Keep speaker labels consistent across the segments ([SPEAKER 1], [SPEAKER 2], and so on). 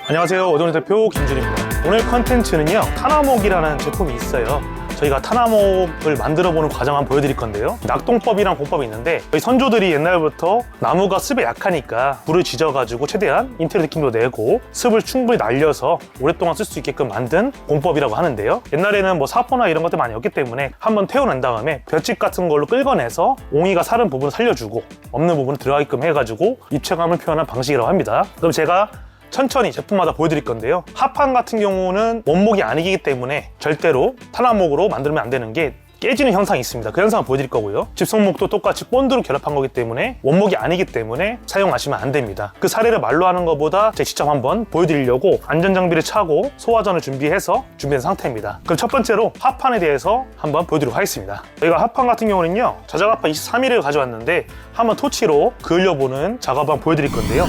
[SPEAKER 1] 안녕하세요. 오돈의 대표 김준입니다. 오늘 컨텐츠는요, 타나목이라는 제품이 있어요. 저희가 타나목을 만들어보는 과정 한번 보여드릴 건데요. 낙동법이랑 공법이 있는데, 저희 선조들이 옛날부터 나무가 습에 약하니까 불을 지져가지고 최대한 인테리어 느낌도 내고 습을 충분히 날려서 오랫동안 쓸 수 있게끔 만든 공법이라고 하는데요. 옛날에는 뭐 사포나 이런 것들 많이 없기 때문에 한번 태워낸 다음에 볏짚 같은 걸로 끌어내서 옹이가 사른 부분을 살려주고 없는 부분을 들어가게끔 해가지고 입체감을 표현한 방식이라고 합니다. 그럼 제가 천천히 제품마다 보여드릴 건데요. 합판 같은 경우는 원목이 아니기 때문에 절대로 타나목으로 만들면 안 되는 게 깨지는 현상이 있습니다. 그 현상을 보여드릴 거고요. 집성목도 똑같이 본드로 결합한 거기 때문에 원목이 아니기 때문에 사용하시면 안 됩니다. 그 사례를 말로 하는 것보다 제가 직접 한번 보여드리려고 안전장비를 차고 소화전을 준비해서 준비한 상태입니다. 그럼 첫 번째로 합판에 대해서 한번 보여드리도록 하겠습니다. 저희가 합판 같은 경우는요, 자작합판 23mm 가져왔는데 한번 토치로 그을려보는 작업 한번 보여드릴 건데요.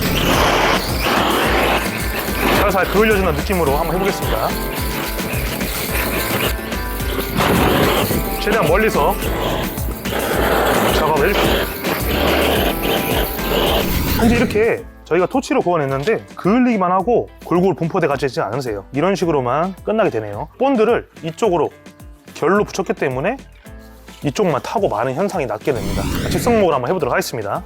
[SPEAKER 1] 살살 그을려주는 느낌으로 한번 해보겠습니다. 최대한 멀리서 작업을 해줄게요. 현재 이렇게 저희가 토치로 구워냈는데 그을리기만 하고 골고루 분포돼 가지지 않으세요. 이런 식으로만 끝나게 되네요. 본드를 이쪽으로 결로 붙였기 때문에 이쪽만 타고 마는 현상이 낮게 됩니다. 집성목을 한번 해보도록 하겠습니다.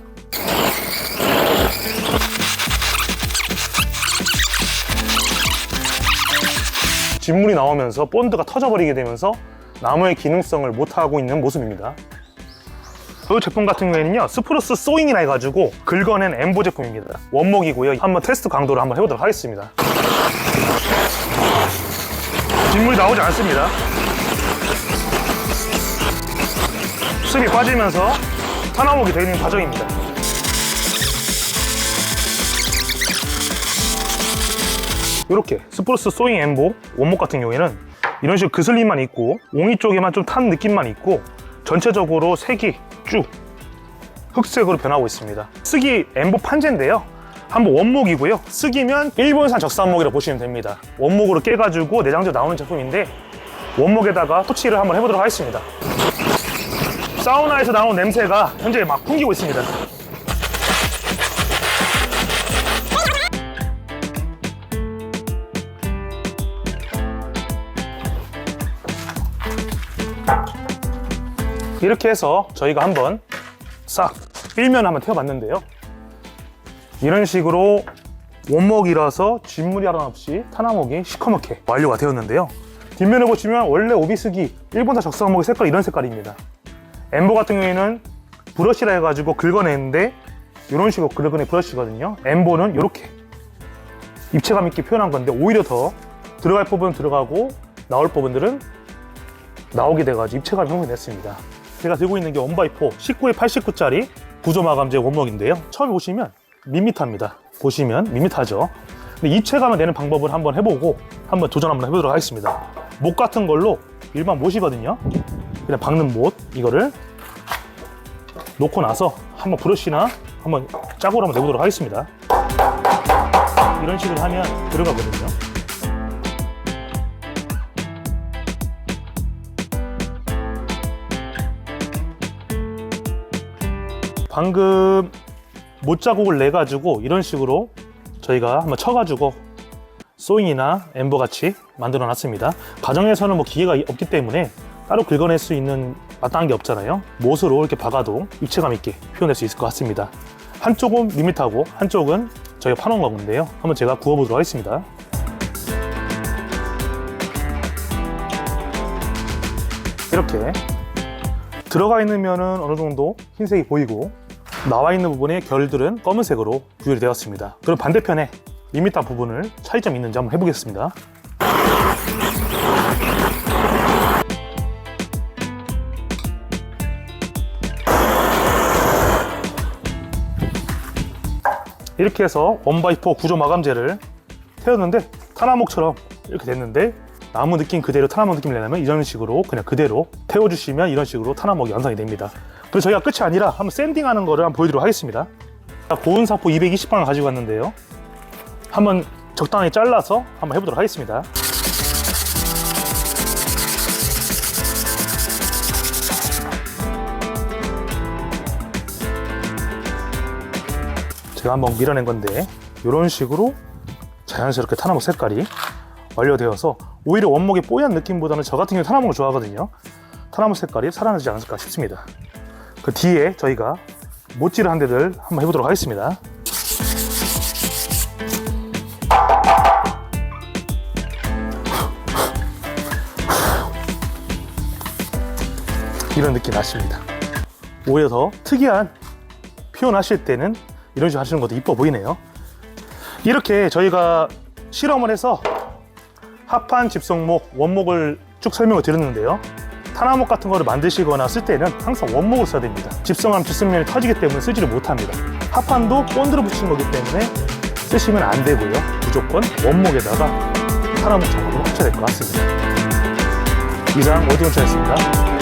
[SPEAKER 1] 진물이 나오면서 본드가 터져버리게 되면서 나무의 기능성을 못하고 있는 모습입니다. 이 제품 같은 경우에는요, 스프루스 소잉이라 해가지고 긁어낸 엠보 제품입니다. 원목이고요. 한번 테스트 강도를 한번 해보도록 하겠습니다. 진물이 나오지 않습니다. 습이 빠지면서 타나목이 되는 과정입니다. 이렇게 스프루스 소잉 엠보 원목 같은 경우에는 이런 식으로 그슬림만 있고 옹이 쪽에만 좀 탄 느낌만 있고 전체적으로 색이 쭉 흑색으로 변하고 있습니다. 쓰기 엠보 판재인데요, 한번 원목이고요. 쓰기면 일본산 적산목이라고 보시면 됩니다. 원목으로 깨가지고 내장재 나오는 제품인데 원목에다가 토치를 한번 해보도록 하겠습니다. 사우나에서 나온 냄새가 현재 막 풍기고 있습니다. 이렇게 해서 저희가 한번 싹 일면을 한번 태워봤는데요. 이런 식으로 원목이라서 진물이 하나 없이 타나목이 시커멓게 완료가 되었는데요. 뒷면을 보시면 원래 오비스기 일본산 적산목의 색깔이 이런 색깔입니다. 엠보 같은 경우에는 브러쉬라 해가지고 긁어내는데 이런 식으로 긁어낸 브러쉬거든요. 엠보는 이렇게 입체감 있게 표현한 건데 오히려 더 들어갈 부분은 들어가고 나올 부분들은 나오게 돼가지고 입체감이 형성됐습니다. 제가 들고 있는 게 1x4 19에 89짜리 구조마감재 원목인데요. 처음에 보시면 밋밋합니다. 보시면 밋밋하죠. 근데 입체감을 내는 방법을 한번 해보고 한번 도전 한번 해보도록 하겠습니다. 못 같은 걸로 일반 못이거든요. 그냥 박는 못 이거를 놓고 나서 한번 브러쉬나 한번 짜고를 한번 내보도록 하겠습니다. 이런 식으로 하면 들어가거든요. 방금 못 자국을 내가지고 이런 식으로 저희가 한번 쳐가지고 소잉이나 엠버 같이 만들어 놨습니다. 가정에서는 뭐 기계가 없기 때문에 따로 긁어낼 수 있는 마땅한 게 없잖아요. 못으로 이렇게 박아도 입체감 있게 표현할 수 있을 것 같습니다. 한쪽은 밋밋하고 한쪽은 저희가 파놓은 건데요. 한번 제가 구워보도록 하겠습니다. 이렇게 들어가 있는 면은 어느 정도 흰색이 보이고 나와 있는 부분의 결들은 검은색으로 구별이 되었습니다. 그럼 반대편에 밋밋한 부분을 차이점이 있는지 한번 해보겠습니다. 이렇게 해서 1x4 구조 마감재를 태웠는데 타나목처럼 이렇게 됐는데 나무 느낌 그대로 타나목 느낌을 내려면 이런 식으로 그냥 그대로 태워주시면 이런 식으로 타나목이 완성이 됩니다. 그래서 저희가 끝이 아니라 한번 샌딩하는 거를 한번 보여드리도록 하겠습니다. 고운 사포 220방을 가지고 왔는데요. 한번 적당히 잘라서 한번 해보도록 하겠습니다. 제가 한번 밀어낸 건데 이런 식으로 자연스럽게 타나목 색깔이 완료되어서 오히려 원목의 뽀얀 느낌보다는 저 같은 경우에 타나목을 좋아하거든요. 타나목 색깔이 살아나지 않을까 싶습니다. 그 뒤에 저희가 못질한 데들 한번 해보도록 하겠습니다. 이런 느낌 나십니다. 오히려 더 특이한 표현하실 때는 이런 식으로 하시는 것도 이뻐 보이네요. 이렇게 저희가 실험을 해서 합판 집성목, 원목을 쭉 설명을 드렸는데요. 타나목 같은 거를 만드시거나 쓸 때는 항상 원목을 써야 됩니다. 집성하면 집성면이 터지기 때문에 쓰지를 못합니다. 합판도 본드로 붙인 거기 때문에 쓰시면 안 되고요. 무조건 원목에다가 타나목 작업을 하셔야 될 것 같습니다. 이상 오디온차였습니다.